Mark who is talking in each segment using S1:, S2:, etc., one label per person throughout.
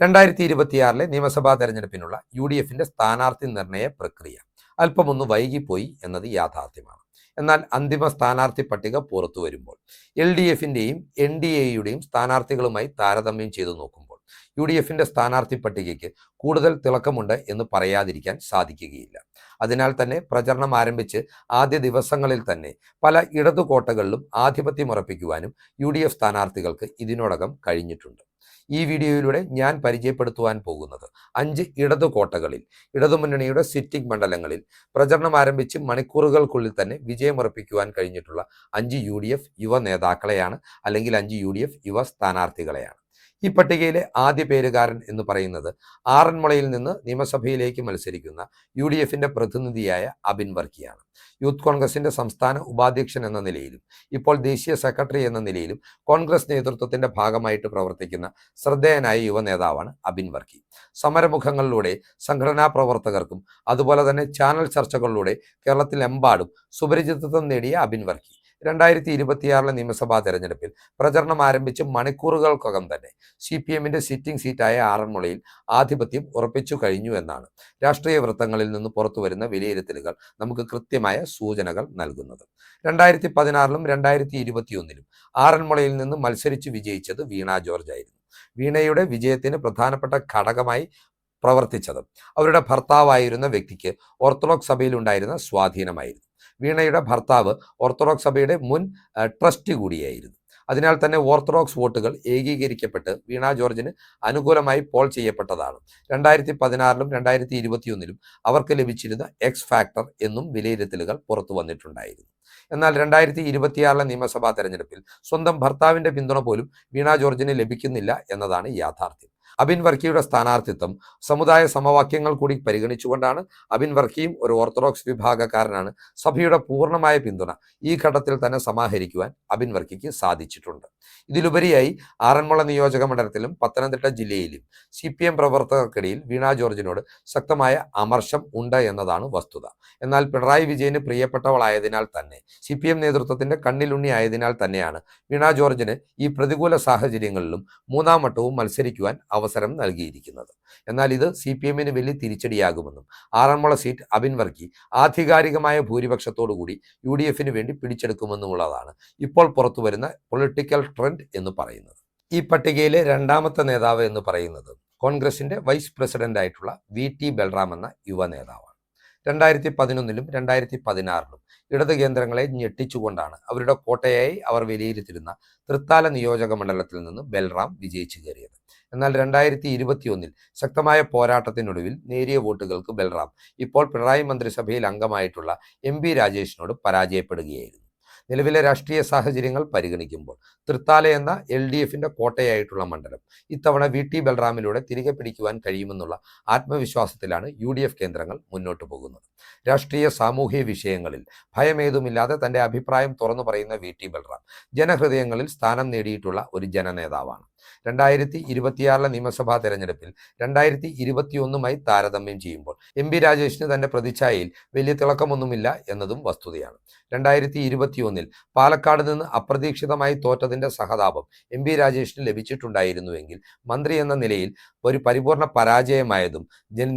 S1: 2026 നിയമസഭാ തെരഞ്ഞെടുപ്പിനുള്ള UDFന്റെ സ്ഥാനാർത്ഥി നിർണയ പ്രക്രിയ അല്പമൊന്ന് വൈകിപ്പോയി എന്നത് യാഥാർത്ഥ്യമാണ്. എന്നാൽ അന്തിമ സ്ഥാനാർത്ഥി പട്ടിക പുറത്തു വരുമ്പോൾ LDFന്റെയും NDAയുടെയും സ്ഥാനാർത്ഥികളുമായി താരതമ്യം ചെയ്തു നോക്കുമ്പോൾ UDFന്റെ സ്ഥാനാർത്ഥി പട്ടികയ്ക്ക് കൂടുതൽ തിളക്കമുണ്ട് എന്ന് പറയാതിരിക്കാൻ സാധിക്കുകയില്ല. അതിനാൽ തന്നെ പ്രചരണം ആരംഭിച്ച് ആദ്യ ദിവസങ്ങളിൽ തന്നെ പല ഇടതു കോട്ടകളിലും ആധിപത്യം ഉറപ്പിക്കുവാനും UDF സ്ഥാനാർത്ഥികൾക്ക് ഇതിനോടകം കഴിഞ്ഞിട്ടുണ്ട്. ഈ വീഡിയോയിലൂടെ ഞാൻ പരിചയപ്പെടുത്തുവാൻ പോകുന്നത് 5 ഇടതു കോട്ടകളിൽ ഇടതുമുന്നണിയുടെ സിറ്റിംഗ് മണ്ഡലങ്ങളിൽ പ്രചരണം ആരംഭിച്ച് മണിക്കൂറുകൾക്കുള്ളിൽ തന്നെ വിജയമുറപ്പിക്കുവാൻ കഴിഞ്ഞിട്ടുള്ള 5 UDF യുവ നേതാക്കളെയാണ്, അല്ലെങ്കിൽ 5 UDF യുവ സ്ഥാനാർത്ഥികളെയാണ്. ഈ പട്ടികയിലെ ആദ്യ പേരുകാരൻ എന്ന് പറയുന്നത് ആറന്മുളയിൽ നിന്ന് നിയമസഭയിലേക്ക് മത്സരിക്കുന്ന UDFന്റെ പ്രതിനിധിയായ അബിൻ വർക്കിയാണ്. യൂത്ത് കോൺഗ്രസിന്റെ സംസ്ഥാന ഉപാധ്യക്ഷൻ എന്ന നിലയിലും ഇപ്പോൾ ദേശീയ സെക്രട്ടറി എന്ന നിലയിലും കോൺഗ്രസ് നേതൃത്വത്തിന്റെ ഭാഗമായിട്ട് പ്രവർത്തിക്കുന്ന ശ്രദ്ധേയനായ യുവ നേതാവാണ് അബിൻ വർക്കി. സമരമുഖങ്ങളിലൂടെ സംഘടനാ പ്രവർത്തകർക്കും അതുപോലെ തന്നെ ചാനൽ ചർച്ചകളിലൂടെ കേരളത്തിലെമ്പാടും സുപരിചിതത്വം നേടിയ അബിൻ വർക്കി 2026 നിയമസഭാ തെരഞ്ഞെടുപ്പിൽ പ്രചരണം ആരംഭിച്ച് മണിക്കൂറുകൾക്കകം തന്നെ CPMന്റെ സിറ്റിംഗ് സീറ്റായ ആറന്മുളയിൽ ആധിപത്യം ഉറപ്പിച്ചു കഴിഞ്ഞു എന്നാണ് രാഷ്ട്രീയ വൃത്തങ്ങളിൽ നിന്ന് പുറത്തുവരുന്ന വിലയിരുത്തലുകൾ നമുക്ക് കൃത്യമായ സൂചനകൾ നൽകുന്നത്. 2016 2021 ആറന്മുളയിൽ നിന്ന് മത്സരിച്ച് വിജയിച്ചത് വീണ ജോർജ് ആയിരുന്നു. വീണയുടെ വിജയത്തിന് പ്രധാനപ്പെട്ട ഘടകമായി പ്രവർത്തിച്ചത് അവരുടെ ഭർത്താവായിരുന്ന വ്യക്തിക്ക് ഓർത്തഡോക്സ് സഭയിൽ ഉണ്ടായിരുന്ന സ്വാധീനമായിരുന്നു. വീണയുടെ ഭർത്താവ് ഓർത്തഡോക്സ് സഭയുടെ മുൻ ട്രസ്റ്റി കൂടിയായിരുന്നു. അതിനാൽ തന്നെ ഓർത്തഡോക്സ് വോട്ടുകൾ ഏകീകരിക്കപ്പെട്ട് വീണ ജോർജിന് അനുകൂലമായി പോൾ ചെയ്യപ്പെട്ടതാണ്. 2016 2021 അവർക്ക് ലഭിച്ചിരുന്ന എക്സ് ഫാക്ടർ എന്നും വിലയിരുത്തലുകൾ പുറത്തു വന്നിട്ടുണ്ടായിരുന്നു. എന്നാൽ 2026 നിയമസഭാ തെരഞ്ഞെടുപ്പിൽ സ്വന്തം ഭർത്താവിന്റെ പിന്തുണ പോലും വീണ ജോർജിന് ലഭിക്കുന്നില്ല എന്നതാണ് യാഥാർത്ഥ്യം. അബിൻ വർക്കിയുടെ സ്ഥാനാർത്ഥിത്വം സമുദായ സമവാക്യങ്ങൾ കൂടി പരിഗണിച്ചുകൊണ്ടാണ്. അബിൻ വർക്കിയും ഒരു ഓർത്തഡോക്സ് വിഭാഗക്കാരനാണ്. സഭയുടെ പൂർണ്ണമായ പിന്തുണ ഈ ഘട്ടത്തിൽ തന്നെ സമാഹരിക്കുവാൻ അബിൻ വർക്കിക്ക് സാധിച്ചിട്ടുണ്ട്. ഇതിലുപരിയായി ആറന്മുള നിയോജക മണ്ഡലത്തിലും പത്തനംതിട്ട ജില്ലയിലും CPM പ്രവർത്തകർക്കിടയിൽ വീണ ജോർജിനോട് ശക്തമായ അമർഷം ഉണ്ട് എന്നതാണ് വസ്തുത. എന്നാൽ പിണറായി വിജയന് പ്രിയപ്പെട്ടവളായതിനാൽ തന്നെ CPM നേതൃത്വത്തിന്റെ കണ്ണിലുണ്ണി ആയതിനാൽ തന്നെയാണ് വീണ ജോർജിന് ഈ പ്രതികൂല സാഹചര്യങ്ങളിലും മൂന്നാം വട്ടവും മത്സരിക്കുവാൻ അവസരം നൽകിയിരിക്കുന്നത്. എന്നാൽ ഇത് CPMന് വലിയ തിരിച്ചടിയാകുമെന്നും ആറന്മുള സീറ്റ് അബിൻ വർക്കി ആധികാരികമായ ഭൂരിപക്ഷത്തോടുകൂടി UDFന് വേണ്ടി പിടിച്ചെടുക്കുമെന്നുള്ളതാണ് ഇപ്പോൾ പുറത്തുവരുന്ന പൊളിറ്റിക്കൽ ട്രെൻഡ് എന്ന് പറയുന്നത്. ഈ പട്ടികയിലെ രണ്ടാമത്തെ നേതാവ് എന്ന് പറയുന്നത് കോൺഗ്രസിന്റെ വൈസ് പ്രസിഡന്റ് ആയിട്ടുള്ള VT ബൽറാം എന്ന യുവ നേതാവാണ്. 2011 2016 ഇടത് കേന്ദ്രങ്ങളെ ഞെട്ടിച്ചുകൊണ്ടാണ് അവരുടെ കോട്ടയായി അവർ വിലയിരുത്തിയിരുന്ന തൃത്താല നിയോജക മണ്ഡലത്തിൽ നിന്ന് ബൽറാം വിജയിച്ചു കയറിയത്. എന്നാൽ 2021 ശക്തമായ പോരാട്ടത്തിനൊടുവിൽ നേരിയ വോട്ടുകൾക്ക് ബൽറാം ഇപ്പോൾ പിണറായി മന്ത്രിസഭയിൽ അംഗമായിട്ടുള്ള MP രാജേഷിനോട് പരാജയപ്പെടുകയായിരുന്നു. നിലവിലെ രാഷ്ട്രീയ സാഹചര്യങ്ങൾ പരിഗണിക്കുമ്പോൾ തൃത്താല എന്ന LDFന്റെ കോട്ടയായിട്ടുള്ള മണ്ഡലം ഇത്തവണ VT ബൽറാമിലൂടെ തിരികെ പിടിക്കുവാൻ കഴിയുമെന്നുള്ള ആത്മവിശ്വാസത്തിലാണ് UDF കേന്ദ്രങ്ങൾ മുന്നോട്ട് പോകുന്നത്. രാഷ്ട്രീയ സാമൂഹ്യ വിഷയങ്ങളിൽ ഭയമേതുമില്ലാതെ തന്റെ അഭിപ്രായം തുറന്നു പറയുന്ന VT ബൽറാം ജനഹൃദയങ്ങളിൽ സ്ഥാനം നേടിയിട്ടുള്ള ഒരു ജനനേതാവാണ്. 2026 നിയമസഭാ തെരഞ്ഞെടുപ്പിൽ 2021 താരതമ്യം ചെയ്യുമ്പോൾ MP രാജേഷിന് തന്റെ പ്രതിച്ഛായയിൽ വലിയ തിളക്കമൊന്നുമില്ല എന്നതും വസ്തുതയാണ്. 2021 പാലക്കാട് നിന്ന് അപ്രതീക്ഷിതമായി തോറ്റതിന്റെ സഹതാപം MP രാജേഷിന് ലഭിച്ചിട്ടുണ്ടായിരുന്നുവെങ്കിൽ മന്ത്രി എന്ന നിലയിൽ ഒരു പരിപൂർണ പരാജയമായതും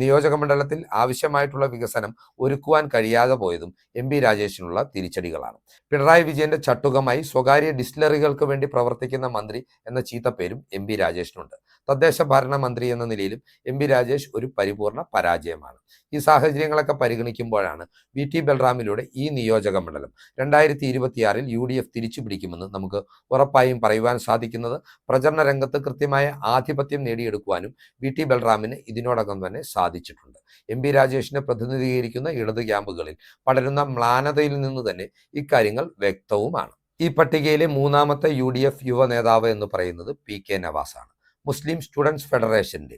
S1: നിയോജക മണ്ഡലത്തിൽ ആവശ്യമായിട്ടുള്ള വികസനം ഒരുക്കുവാൻ കഴിയാതെ പോയതും MP രാജേഷിനുള്ള തിരിച്ചടികളാണ്. പിണറായി വിജയന്റെ ചട്ടുകമായി സ്വകാര്യ ഡിസ്റ്റിലറികൾക്ക് വേണ്ടി പ്രവർത്തിക്കുന്ന മന്ത്രി എന്ന ചീത്തപ്പേരും MP രാജേഷിനുണ്ട്. തദ്ദേശ ഭരണ മന്ത്രി എന്ന നിലയിലും MP രാജേഷ് ഒരു പരിപൂർണ പരാജയമാണ്. ഈ സാഹചര്യങ്ങളൊക്കെ പരിഗണിക്കുമ്പോഴാണ് VT ബൽറാമിലൂടെ ഈ നിയോജക മണ്ഡലം 2026 UDF തിരിച്ചു പിടിക്കുമെന്ന് നമുക്ക് ഉറപ്പായും പറയുവാൻ സാധിക്കുന്നത്. പ്രചരണ രംഗത്ത് കൃത്യമായ ആധിപത്യം നേടിയെടുക്കുവാനും VT ബൽറാമിന് ഇതിനോടകം തന്നെ സാധിച്ചിട്ടുണ്ട്. MP രാജേഷിനെ പ്രതിനിധീകരിക്കുന്ന ഇടത് ക്യാമ്പുകളിൽ പടരുന്ന മ്ലാനതയിൽ നിന്ന് തന്നെ ഇക്കാര്യങ്ങൾ വ്യക്തവുമാണ്. ഈ പട്ടികയിലെ മൂന്നാമത്തെ UDF യുവ നേതാവ് എന്ന് പറയുന്നത് PK നവാസ് ആണ്. മുസ്ലിം സ്റ്റുഡൻസ് ഫെഡറേഷന്റെ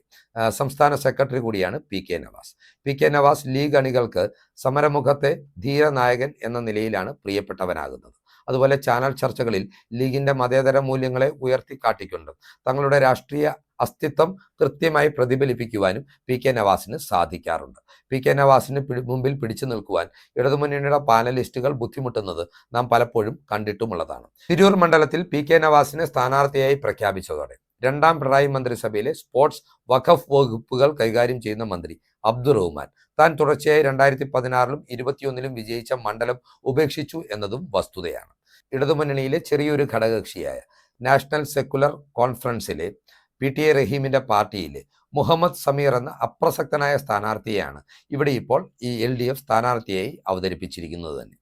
S1: സംസ്ഥാന സെക്രട്ടറി കൂടിയാണ് PK Navas. PK Navas league അണികൾക്ക് സമരമുഖത്തെ ധീരനായകൻ എന്ന നിലയിലാണ് പ്രിയപ്പെട്ടവനാകുന്നത്. അതുപോലെ ചാനൽ ചർച്ചകളിൽ ലീഗിന്റെ മതേതര മൂല്യങ്ങളെ ഉയർത്തിക്കാട്ടിക്കൊണ്ടും തങ്ങളുടെ രാഷ്ട്രീയ അസ്തിത്വം കൃത്യമായി പ്രതിഫലിപ്പിക്കുവാനും PK നവാസിന് സാധിക്കാറുണ്ട്. PK നവാസിന് മുമ്പിൽ പിടിച്ചു നിൽക്കുവാൻ ഇടതുമുന്നണിയുടെ പാനലിസ്റ്റുകൾ ബുദ്ധിമുട്ടുന്നത് നാം പലപ്പോഴും കണ്ടിട്ടുമുള്ളതാണ്. തിരൂർ മണ്ഡലത്തിൽ PK നവാസിനെ സ്ഥാനാർത്ഥിയായി പ്രഖ്യാപിച്ചതോടെ രണ്ടാം പിണറായി മന്ത്രിസഭയിലെ സ്പോർട്സ് വഖഫ് വകുപ്പുകൾ കൈകാര്യം ചെയ്യുന്ന മന്ത്രി അബ്ദുറഹ്മാൻ താൻ തുടർച്ചയായി 2016-ലും 2021-ലും വിജയിച്ച മണ്ഡലം ഉപേക്ഷിച്ചു എന്നതും വസ്തുതയാണ്. ഇടതുമുന്നണിയിലെ ചെറിയൊരു ഘടകകക്ഷിയായ നാഷണൽ സെക്കുലർ കോൺഫറൻസിലെ PTI റഹീമിന്റെ പാർട്ടിയിലെ മുഹമ്മദ് സമീർ എന്ന അപ്രസക്തനായ സ്ഥാനാർത്ഥിയെയാണ് ഇവിടെ ഇപ്പോൾ ഈ LDF സ്ഥാനാർത്ഥിയായി അവതരിപ്പിച്ചിരിക്കുന്നത് തന്നെ.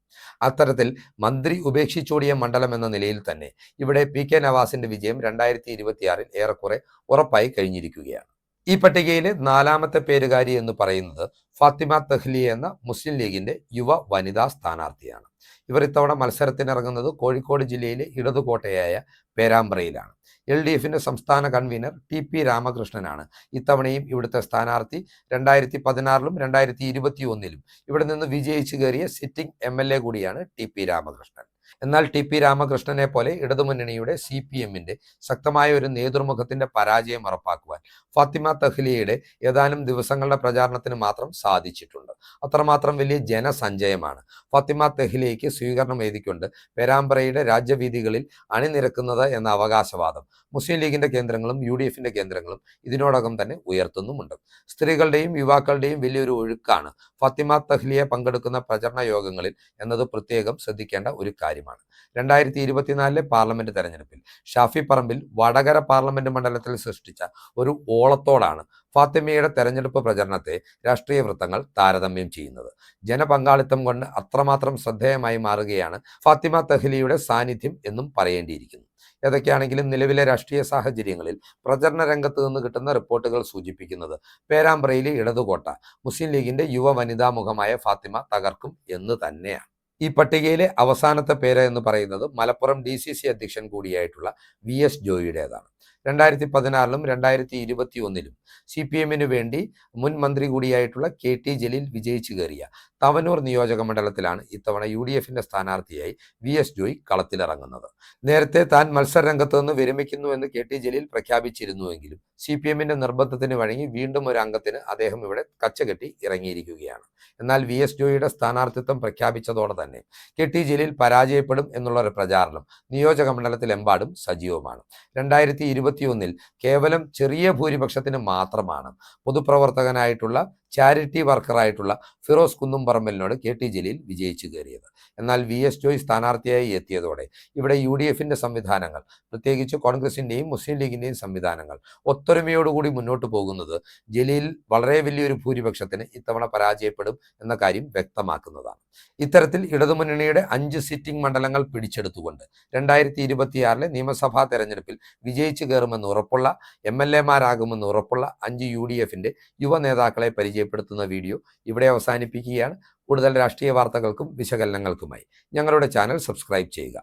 S1: അത്തരത്തിൽ മന്ത്രി ഉപേക്ഷിച്ചോടിയ മണ്ഡലം എന്ന നിലയിൽ തന്നെ ഇവിടെ PK നവാസിന്റെ വിജയം 2026-ൽ ഏറെക്കുറെ ഉറപ്പായി കഴിഞ്ഞിരിക്കുകയാണ്. ഈ പട്ടികയിലെ 4ാമത്തെ പേരുകാരി എന്ന് പറയുന്നത് ഫാത്തിമ തഹ്ലിയ എന്ന മുസ്ലിം ലീഗിന്റെ യുവ വനിതാ സ്ഥാനാർത്ഥിയാണ്. ഇവർ ഇത്തവണ മത്സരത്തിനിറങ്ങുന്നത് കോഴിക്കോട് ജില്ലയിലെ ഇടതുകോട്ടയായ പേരാമ്പ്രയിലാണ്. LDFന്റെ സംസ്ഥാന കൺവീനർ TP രാമകൃഷ്ണനാണ് ഇത്തവണയും ഇവിടുത്തെ സ്ഥാനാർത്ഥി. 2016-ലും 2021-ലും ഇവിടെ നിന്ന് വിജയിച്ചു കയറിയ സിറ്റിംഗ് MLA കൂടിയാണ് TP രാമകൃഷ്ണൻ. എന്നാൽ TP രാമകൃഷ്ണനെ പോലെ ഇടതുമുന്നണിയുടെ CPMന്റെ ശക്തമായ ഒരു നേതൃമുഖത്തിന്റെ പരാജയം ഉറപ്പാക്കുവാൻ ഫാത്തിമ തഹ്ലിയയുടെ ഏതാനും ദിവസങ്ങളുടെ പ്രചാരണത്തിന് മാത്രം സാധിച്ചിട്ടുണ്ട്. അത്രമാത്രം വലിയ ജനസഞ്ചയമാണ് ഫാത്തിമ തഹ്ലിയയ്ക്ക് സ്വീകരണം എഴുതിക്കൊണ്ട് പേരാമ്പ്രയുടെ രാജ്യവീഥികളിൽ അണിനിരക്കുന്നത് എന്ന അവകാശവാദം മുസ്ലിം ലീഗിന്റെ കേന്ദ്രങ്ങളും UDFന്റെ കേന്ദ്രങ്ങളും ഇതിനോടകം തന്നെ ഉയർത്തുന്നുമുണ്ട്. സ്ത്രീകളുടെയും യുവാക്കളുടെയും വലിയൊരു ഒഴുക്കാണ് ഫാത്തിമ തഹ്ലിയ പങ്കെടുക്കുന്ന പ്രചരണ യോഗങ്ങളിൽ എന്നത് പ്രത്യേകം ശ്രദ്ധിക്കേണ്ട ഒരു കാര്യമാണ്. 2024-ലെ പാർലമെന്റ് തെരഞ്ഞെടുപ്പിൽ ഷാഫി പറമ്പിൽ വടകര പാർലമെന്റ് മണ്ഡലത്തിൽ സൃഷ്ടിച്ച ഒരു ഓളത്തോടാണ് ഫാത്തിമയുടെ തെരഞ്ഞെടുപ്പ് പ്രചരണത്തെ രാഷ്ട്രീയ വൃത്തങ്ങൾ താരതമ്യം ചെയ്യുന്നത്. ജനപങ്കാളിത്തം കൊണ്ട് അത്രമാത്രം ശ്രദ്ധേയമായി മാറുകയാണ് ഫാത്തിമ തഹ്ലിയുടെ സാന്നിധ്യം എന്നും പറയേണ്ടിയിരിക്കുന്നു. ഏതൊക്കെയാണെങ്കിലും നിലവിലെ രാഷ്ട്രീയ സാഹചര്യങ്ങളിൽ പ്രചരണ രംഗത്ത് നിന്ന് കിട്ടുന്ന റിപ്പോർട്ടുകൾ സൂചിപ്പിക്കുന്നത് പേരാമ്പ്രയിലെ ഇടതുകോട്ട മുസ്ലിം ലീഗിന്റെ യുവ വനിതാ മുഖമായ ഫാത്തിമ തകർക്കും എന്ന് തന്നെയാണ്. ഈ പട്ടികയിലെ അവസാനത്തെ പേര് എന്ന് പറയുന്നത് മലപ്പുറം DCC അധ്യക്ഷൻ കൂടിയായിട്ടുള്ള VS ജോയിയുടേതാണ്. 2016-ലും 2021-ലും CPMന് വേണ്ടി മുൻ മന്ത്രി കൂടിയായിട്ടുള്ള KT ജലീൽ വിജയിച്ചു കയറിയ തവനൂർ നിയോജക മണ്ഡലത്തിലാണ് ഇത്തവണ UDFന്റെ സ്ഥാനാർത്ഥിയായി VS ജോയി കളത്തിലിറങ്ങുന്നത്. നേരത്തെ താൻ മത്സരരംഗത്ത് നിന്ന് വിരമിക്കുന്നു എന്ന് KT ജലീൽ പ്രഖ്യാപിച്ചിരുന്നുവെങ്കിലും CPMന്റെ നിർബന്ധത്തിന് വഴങ്ങി വീണ്ടും ഒരു അംഗത്തിന് അദ്ദേഹം ഇവിടെ കച്ചകെട്ടി ഇറങ്ങിയിരിക്കുകയാണ്. എന്നാൽ VS ജോയിയുടെ സ്ഥാനാർത്ഥിത്വം പ്രഖ്യാപിച്ചതോടെ തന്നെ KT ജലീൽ പരാജയപ്പെടും എന്നുള്ള ഒരു പ്രചാരണം നിയോജക മണ്ഡലത്തിലെമ്പാടും സജീവമാണ്. 2021-ൽ കേവലം ചെറിയ ഭൂരിപക്ഷത്തിന് മാത്രമാണ് പൊതുപ്രവർത്തകനായിട്ടുള്ള ചാരിറ്റി വർക്കറായിട്ടുള്ള ഫിറോസ് കുന്നുംപറമ്പലിനോട് KT ജലീൽ വിജയിച്ചു കയറിയത്. എന്നാൽ VS ജോയി സ്ഥാനാർത്ഥിയായി എത്തിയതോടെ ഇവിടെ UDFന്റെ സംവിധാനങ്ങൾ, പ്രത്യേകിച്ച് കോൺഗ്രസിന്റെയും മുസ്ലിം ലീഗിന്റെയും സംവിധാനങ്ങൾ ഒത്തൊരുമയോടുകൂടി മുന്നോട്ട് പോകുന്നത് ജലീൽ വളരെ വലിയൊരു ഭൂരിപക്ഷത്തിന് ഇത്തവണ പരാജയപ്പെടും എന്ന കാര്യം വ്യക്തമാക്കുന്നതാണ്. ഇത്തരത്തിൽ ഇടതുമുന്നണിയുടെ 5 സിറ്റിംഗ് മണ്ഡലങ്ങൾ പിടിച്ചെടുത്തുകൊണ്ട് 2026-ലെ നിയമസഭാ തെരഞ്ഞെടുപ്പിൽ വിജയിച്ചു കയറുമെന്ന് ഉറപ്പുള്ള MLA-മാരാകുമെന്ന് ഉറപ്പുള്ള 5 UDFന്റെ യുവ നേതാക്കളെ പരിചയപ്പെടുത്തുന്ന വീഡിയോ ഇവിടെ അവസാനിപ്പിക്കുകയാണ്. കൂടുതൽ രാഷ്ട്രീയ വാർത്തകൾക്കും വിശകലനങ്ങൾക്കുമായി ഞങ്ങളുടെ ചാനൽ സബ്സ്ക്രൈബ് ചെയ്യുക.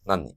S1: നന്ദി.